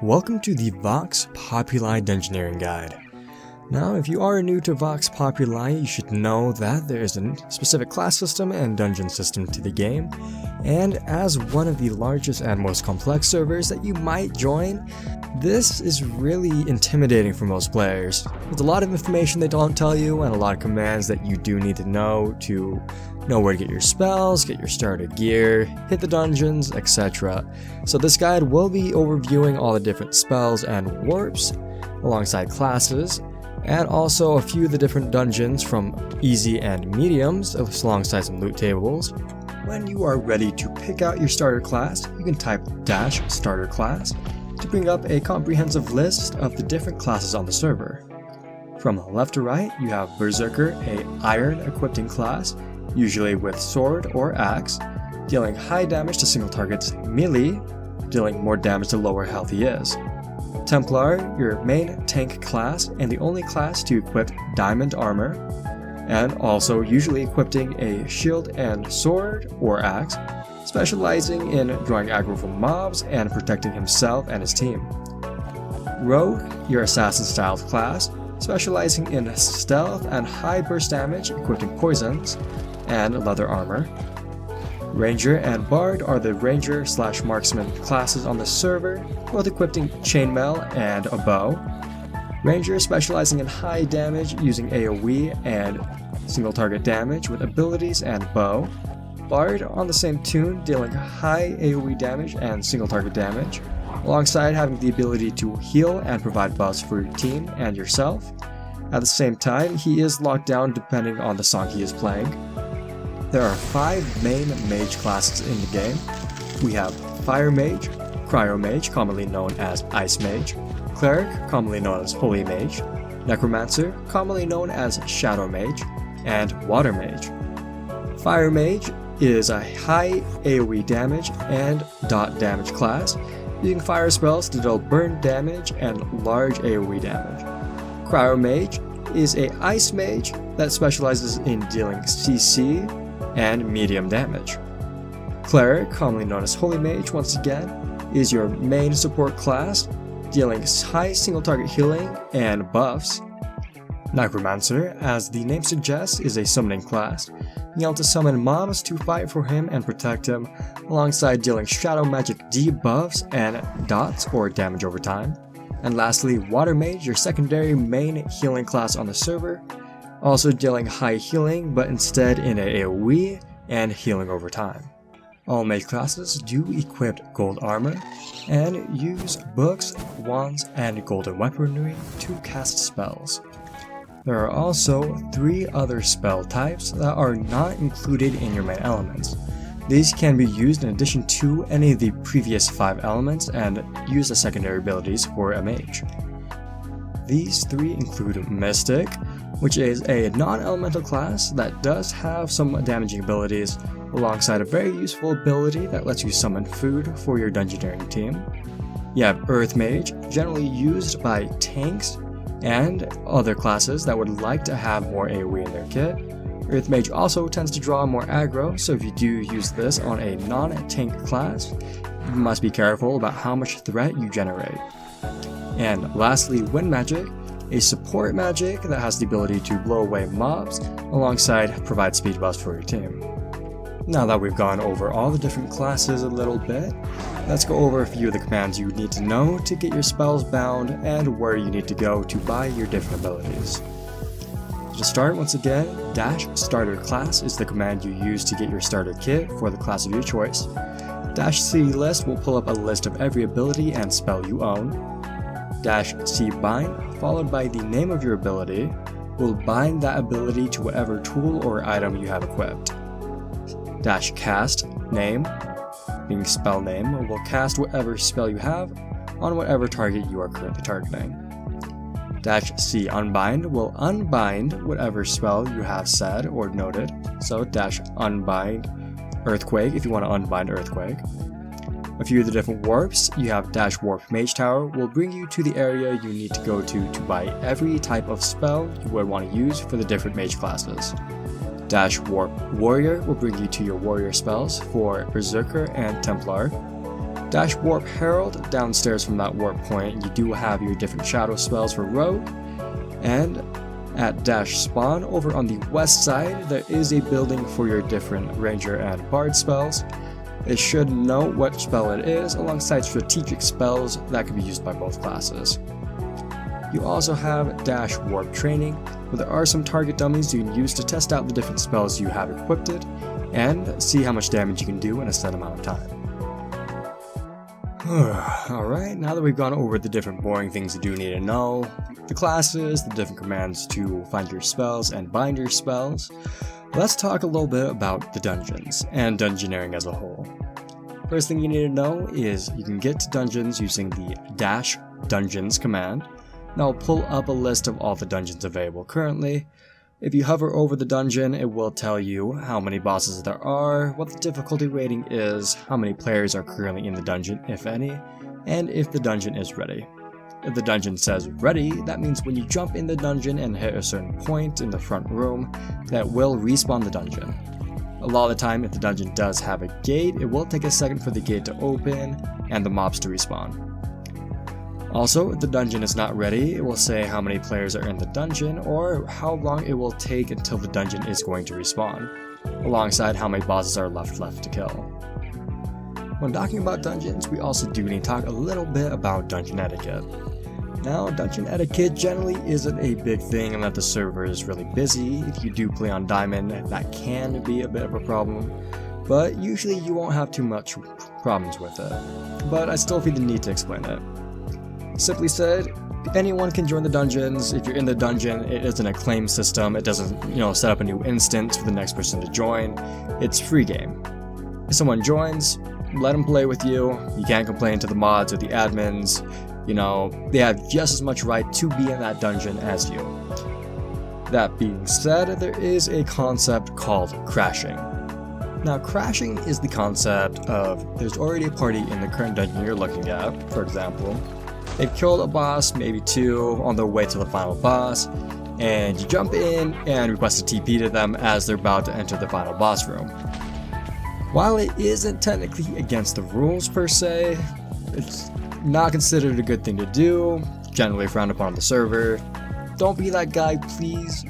Welcome to the Vox Populi Dungeoneering Guide. Now, if you are new to Vox Populi, you should know that there is a specific class system and dungeon system to the game, and as one of the largest and most complex servers that you might join, this is really intimidating for most players. There's a lot of information they don't tell you, and a lot of commands that you do need to know where to get your spells, get your starter gear, hit the dungeons, etc. So this guide will be overviewing all the different spells and warps, alongside classes, and also a few of the different dungeons from easy and mediums, alongside some loot tables. When you are ready to pick out your starter class, you can type --starter class to bring up a comprehensive list of the different classes on the server. From left to right, you have Berserker, a iron equipping class, usually with sword or axe, dealing high damage to single targets melee, dealing more damage the lower health he is. Templar, your main tank class and the only class to equip diamond armor, and also usually equipping a shield and sword or axe, specializing in drawing aggro from mobs and protecting himself and his team. Rogue, your assassin style class, specializing in stealth and high burst damage, equipping poisons and leather armor. Ranger and Bard are the ranger/marksman classes on the server, both equipping chainmail and a bow. Ranger specializing in high damage using AoE and single target damage with abilities and bow. Bard on the same tune, dealing high AoE damage and single target damage, alongside having the ability to heal and provide buffs for your team and yourself. At the same time, he is locked down depending on the song he is playing. There are 5 main mage classes in the game. We have Fire Mage, Cryo Mage, commonly known as Ice Mage, Cleric, commonly known as Holy Mage, Necromancer, commonly known as Shadow Mage, and Water Mage. Fire Mage is a high AoE damage and dot damage class, using fire spells to deal burn damage and large AoE damage. Cryo Mage is a Ice Mage that specializes in dealing CC and medium damage. Cleric, commonly known as Holy Mage once again, is your main support class, dealing high single target healing and buffs. Necromancer, as the name suggests, is a summoning class, being able to summon mobs to fight for him and protect him, alongside dealing shadow magic debuffs and dots or damage over time. And lastly, Water Mage, your secondary main healing class on the server, also dealing high healing, but instead in a AoE and healing over time. All mage classes do equip gold armor and use books, wands, and golden weaponry to cast spells. There are also 3 other spell types that are not included in your main elements. These can be used in addition to any of the previous 5 elements and use as secondary abilities for a mage. These 3 include Mystic, which is a non-elemental class that does have some damaging abilities, alongside a very useful ability that lets you summon food for your dungeoneering team. You have Earth Mage, generally used by tanks and other classes that would like to have more AoE in their kit. Earth Mage also tends to draw more aggro, so if you do use this on a non-tank class, you must be careful about how much threat you generate. And lastly, Wind Magic, a support magic that has the ability to blow away mobs, alongside provide speed buffs for your team. Now that we've gone over all the different classes a little bit, let's go over a few of the commands you need to know to get your spells bound and where you need to go to buy your different abilities. To start, once again, --starter class is the command you use to get your starter kit for the class of your choice. -c list will pull up a list of every ability and spell you own. -c bind, followed by the name of your ability, will bind that ability to whatever tool or item you have equipped. -cast name, being spell name, will cast whatever spell you have on whatever target you are currently targeting. -c unbind will unbind whatever spell you have said or noted, so -unbind earthquake if you want to unbind earthquake. A few of the different warps, you have -warp mage tower will bring you to the area you need to go to buy every type of spell you would want to use for the different mage classes. -warp warrior will bring you to your warrior spells for Berserker and Templar. Dash Warp Herald, downstairs from that warp point, you do have your different shadow spells for Rogue. And at Dash Spawn, over on the west side, there is a building for your different Ranger and Bard spells. It should know what spell it is, alongside strategic spells that can be used by both classes. You also have Dash Warp Training, where there are some target dummies you can use to test out the different spells you have equipped and see how much damage you can do in a set amount of time. Alright, now that we've gone over the different boring things you do need to know, the classes, the different commands to find your spells and bind your spells, let's talk a little bit about the dungeons and dungeoneering as a whole. First thing you need to know is you can get to dungeons using the Dash Dungeons command. Now I'll pull up a list of all the dungeons available currently. If you hover over the dungeon, it will tell you how many bosses there are, what the difficulty rating is, how many players are currently in the dungeon, if any, and if the dungeon is ready. If the dungeon says ready, that means when you jump in the dungeon and hit a certain point in the front room, that will respawn the dungeon. A lot of the time, if the dungeon does have a gate, it will take a second for the gate to open and the mobs to respawn. Also, if the dungeon is not ready, it will say how many players are in the dungeon or how long it will take until the dungeon is going to respawn, alongside how many bosses are left to kill. When talking about dungeons, we also do need to talk a little bit about dungeon etiquette. Now, dungeon etiquette generally isn't a big thing unless the server is really busy. If you do play on Diamond, that can be a bit of a problem, but usually you won't have too much problems with it. But I still feel the need to explain it. Simply said, anyone can join the dungeons. If you're in the dungeon, it isn't a claim system. It doesn't, set up a new instance for the next person to join. It's free game. If someone joins, let them play with you. You can't complain to the mods or the admins. They have just as much right to be in that dungeon as you. That being said, there is a concept called crashing. Now, crashing is the concept of there's already a party in the current dungeon you're looking at, for example. They've killed a boss, maybe two, on their way to the final boss, and you jump in and request a TP to them as they're about to enter the final boss room. While it isn't technically against the rules per se, it's not considered a good thing to do, generally frowned upon on the server. Don't be that guy, please.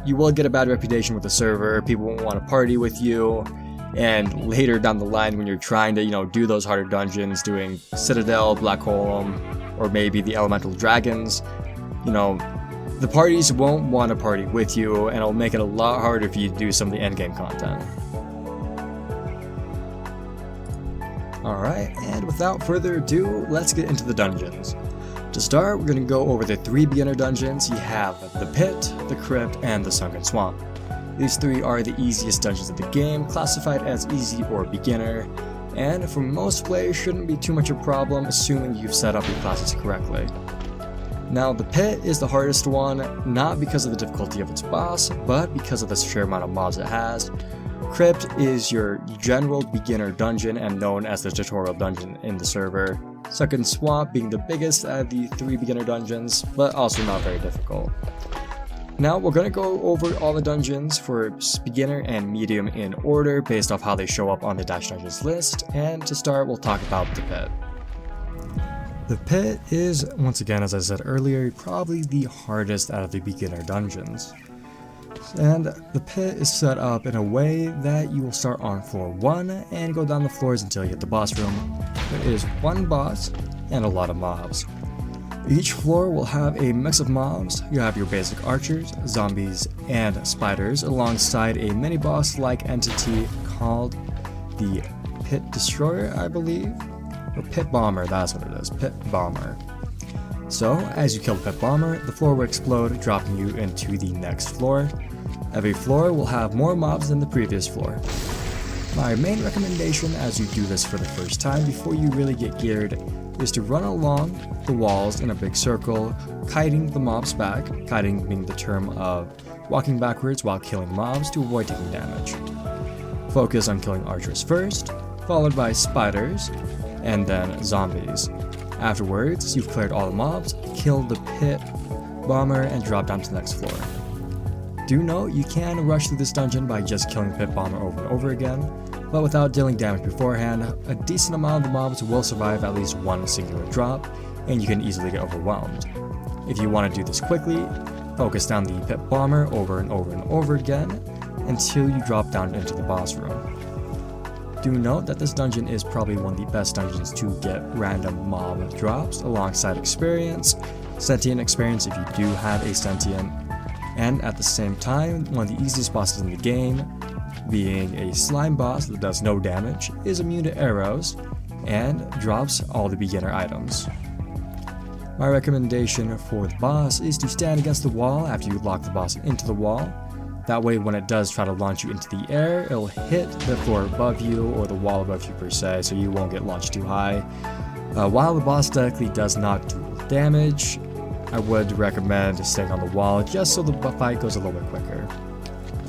You will get a bad reputation with the server, people won't want to party with you. And later down the line when you're trying to, do those harder dungeons, doing Citadel, Black Hole, or maybe the Elemental Dragons, the parties won't want to party with you, and it'll make it a lot harder for you to do some of the endgame content. Alright, and without further ado, let's get into the dungeons. To start, we're going to go over the 3 beginner dungeons. You have the Pit, the Crypt, and the Sunken Swamp. These 3 are the easiest dungeons of the game, classified as easy or beginner, and for most players shouldn't be too much of a problem assuming you've set up your classes correctly. Now, the Pit is the hardest one, not because of the difficulty of its boss, but because of the sheer amount of mobs it has. Crypt is your general beginner dungeon and known as the tutorial dungeon in the server. Sunken Swamp being the biggest out of the 3 beginner dungeons, but also not very difficult. Now we're going to go over all the dungeons for beginner and medium in order based off how they show up on the Dash Dungeons list, and to start we'll talk about the Pit. The Pit is, once again as I said earlier, probably the hardest out of the beginner dungeons. And the Pit is set up in a way that you will start on floor 1 and go down the floors until you hit the boss room. There is one boss and a lot of mobs. Each floor will have a mix of mobs. You have your basic archers, zombies, and spiders alongside a mini-boss-like entity called the Pit Destroyer, I believe? Or Pit Bomber, that's what it is, Pit Bomber. So, as you kill the Pit Bomber, the floor will explode, dropping you into the next floor. Every floor will have more mobs than the previous floor. My main recommendation as you do this for the first time before you really get geared is to run along the walls in a big circle, kiting the mobs back, kiting being the term of walking backwards while killing mobs to avoid taking damage. Focus on killing archers first, followed by spiders, and then zombies. Afterwards, you've cleared all the mobs, kill the Pit Bomber, and drop down to the next floor. Do note, you can rush through this dungeon by just killing the Pit Bomber over and over again, but without dealing damage beforehand, a decent amount of the mobs will survive at least one singular drop, and you can easily get overwhelmed. If you want to do this quickly, focus down the pit bomber over and over and over again until you drop down into the boss room. Do note that this dungeon is probably one of the best dungeons to get random mob drops alongside experience, sentient experience if you do have a sentient, and at the same time, one of the easiest bosses in the game, being a slime boss that does no damage, is immune to arrows, and drops all the beginner items. My recommendation for the boss is to stand against the wall after you lock the boss into the wall. That way when it does try to launch you into the air, it'll hit the floor above you or the wall above you per se, so you won't get launched too high. While the boss technically does not do damage, I would recommend staying on the wall just so the fight goes a little bit quicker.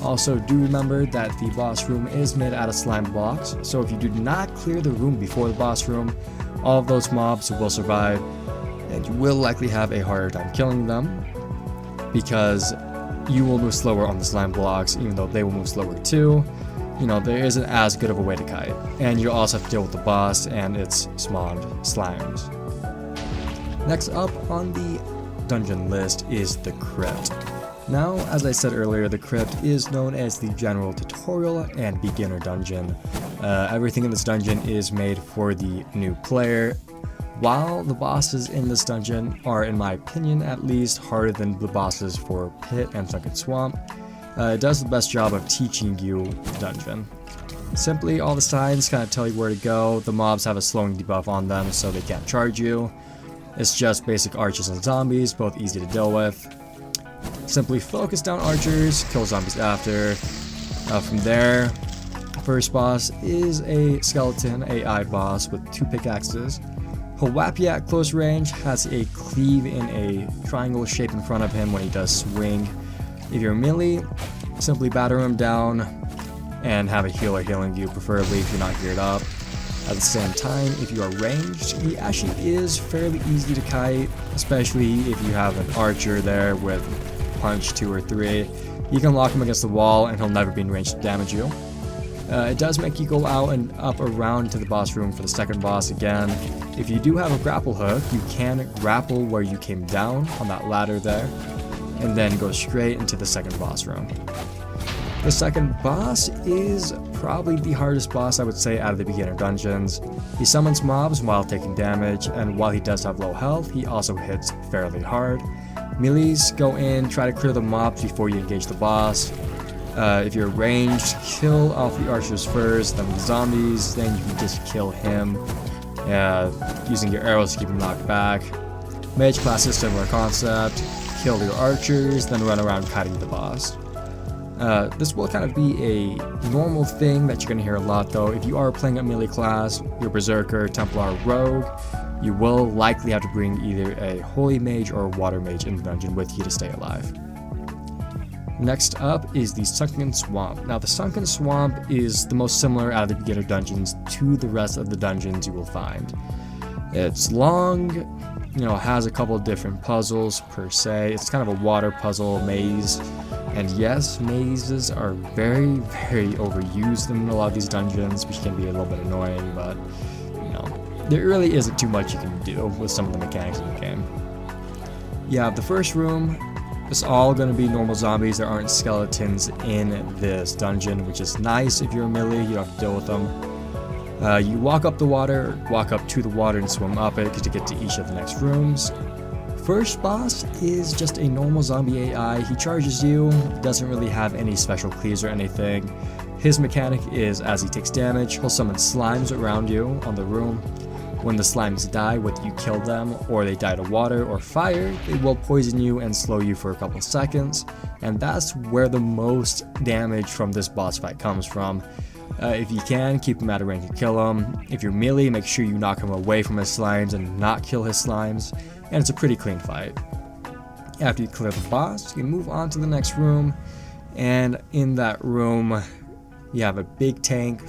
Also, do remember that the boss room is made out of slime blocks, so if you do not clear the room before the boss room, all of those mobs will survive, and you will likely have a harder time killing them, because you will move slower on the slime blocks, even though they will move slower too. You know, there isn't as good of a way to kite, and you'll also have to deal with the boss and its spawned slimes. Next up on the dungeon list is the Crypt. Now, as I said earlier, the Crypt is known as the general tutorial and beginner dungeon. Everything in this dungeon is made for the new player. While the bosses in this dungeon are, in my opinion at least, harder than the bosses for Pit and Sunken Swamp, it does the best job of teaching you the dungeon. Simply, all the signs kind of tell you where to go. The mobs have a slowing debuff on them, so they can't charge you. It's just basic archers and zombies, both easy to deal with. Simply focus down archers, kill zombies after. From there, first boss is a skeleton AI boss with 2 pickaxes. He'll whap you at close range, has a cleave in a triangle shape in front of him when he does swing. If you're melee, simply batter him down and have a healer healing you, preferably if you're not geared up. At the same time, if you are ranged, he actually is fairly easy to kite, especially if you have an archer there with punch 2 or 3. You can lock him against the wall and he'll never be in range to damage you. It does make you go out and up around to the boss room for the second boss again. If you do have a grapple hook, you can grapple where you came down on that ladder there, and then go straight into the second boss room. The second boss is probably the hardest boss, I would say, out of the beginner dungeons. He summons mobs while taking damage, and while he does have low health, he also hits fairly hard. Melees, go in, try to clear the mobs before you engage the boss. If you're ranged, kill off the archers first, then the zombies, then you can just kill him using your arrows to keep him knocked back. Mage class is similar concept. Kill your archers, then run around kiting the boss. This will kind of be a normal thing that you're going to hear a lot though. If you are playing a melee class, your Berserker, Templar, Rogue, you will likely have to bring either a Holy Mage or a Water Mage in the dungeon with you to stay alive. Next up is the Sunken Swamp. Now the Sunken Swamp is the most similar out of the beginner dungeons to the rest of the dungeons you will find. It's long, has a couple of different puzzles per se. It's kind of a water puzzle maze. And yes, mazes are very, very overused in a lot of these dungeons, which can be a little bit annoying, but there really isn't too much you can do with some of the mechanics in the game. You have the first room. It's all going to be normal zombies. There aren't skeletons in this dungeon, which is nice if you're a melee. You don't have to deal with them. You walk up the water, walk up to the water and swim up it to get to each of the next rooms. First boss is just a normal zombie AI. He charges you, doesn't really have any special cleaves or anything. His mechanic is as he takes damage, he'll summon slimes around you on the room. When the slimes die, whether you kill them or they die to water or fire, they will poison you and slow you for a couple seconds, and that's where the most damage from this boss fight comes from. If you can, keep him at a range and kill him. If you're melee, make sure you knock him away from his slimes and not kill his slimes, and it's a pretty clean fight. After you clear the boss, you can move on to the next room, and in that room, you have a big tank.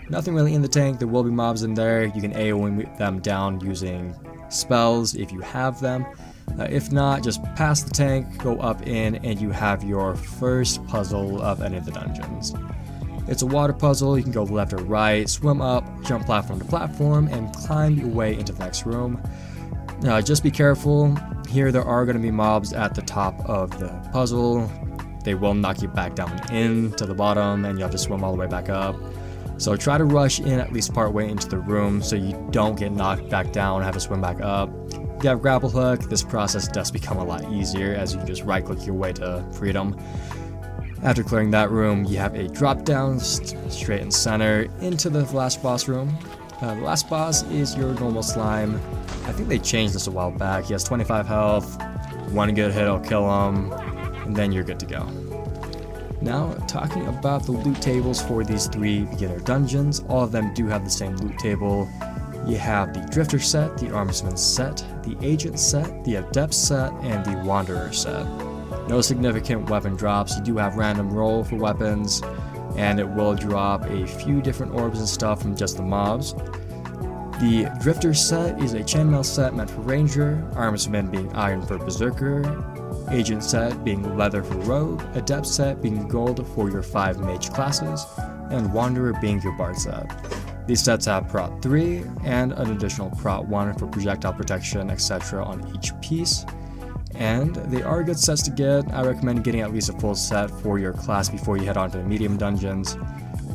Nothing really in the tank. There will be mobs in there. You can AoE them down using spells if you have them. If not, just pass the tank, go up in, and you have your first puzzle of any of the dungeons. It's a water puzzle. You can go left or right, swim up, jump platform to platform, and climb your way into the next room. Just be careful. Here there are going to be mobs at the top of the puzzle. They will knock you back down into the bottom, and you'll have to swim all the way back up. So try to rush in at least part way into the room so you don't get knocked back down and have to swim back up. If you have grapple hook, this process does become a lot easier as you can just right click your way to freedom. After clearing that room, you have a drop down straight in center into the last boss room. The last boss is your normal slime. I think they changed this a while back. He has 25 health, one good hit will kill him, and then you're good to go. Now, talking about the loot tables for these 3 beginner dungeons, all of them do have the same loot table. You have the Drifter set, the Armsman set, the Agent set, the Adept set, and the Wanderer set. No significant weapon drops. You do have random roll for weapons, and it will drop a few different orbs and stuff from just the mobs. The Drifter set is a chainmail set meant for Ranger, Armsman being iron for Berserker, Agent set being leather for Rogue, Adept set being gold for your 5 mage classes, and Wanderer being your bard set. These sets have prot 3 and an additional prot 1 for projectile protection, etc. on each piece. And they are good sets to get. I recommend getting at least a full set for your class before you head on to the medium dungeons.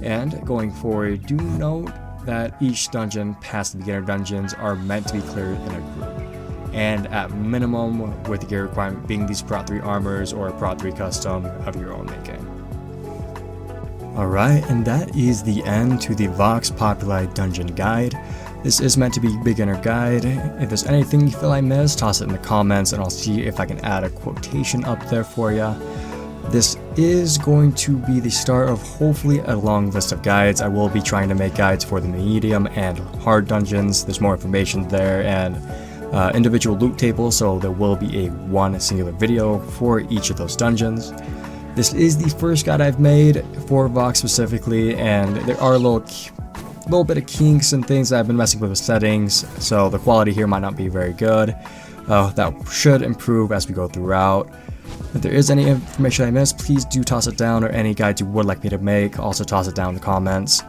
And going forward, do note that each dungeon past the beginner dungeons are meant to be cleared in a group. And at minimum, with the gear requirement being these prot 3 armors or a prot 3 custom of your own making. Alright, and that is the end to the Vox Populi Dungeon Guide. This is meant to be a beginner guide. If there's anything you feel I missed, toss it in the comments and I'll see if I can add a quotation up there for you. This is going to be the start of hopefully a long list of guides. I will be trying to make guides for the medium and hard dungeons. There's more information there and individual loot tables, so there will be one singular video for each of those dungeons. This is the first guide I've made for Vox specifically, and there are a little bit of kinks and things that I've been messing with settings, so the quality here might not be very good. That should improve as we go throughout. If there is any information I missed, please do toss it down, or any guides you would like me to make, also toss it down in the comments.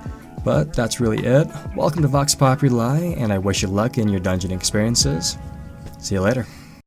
But that's really it. Welcome to Vox Populi, and I wish you luck in your dungeon experiences. See you later.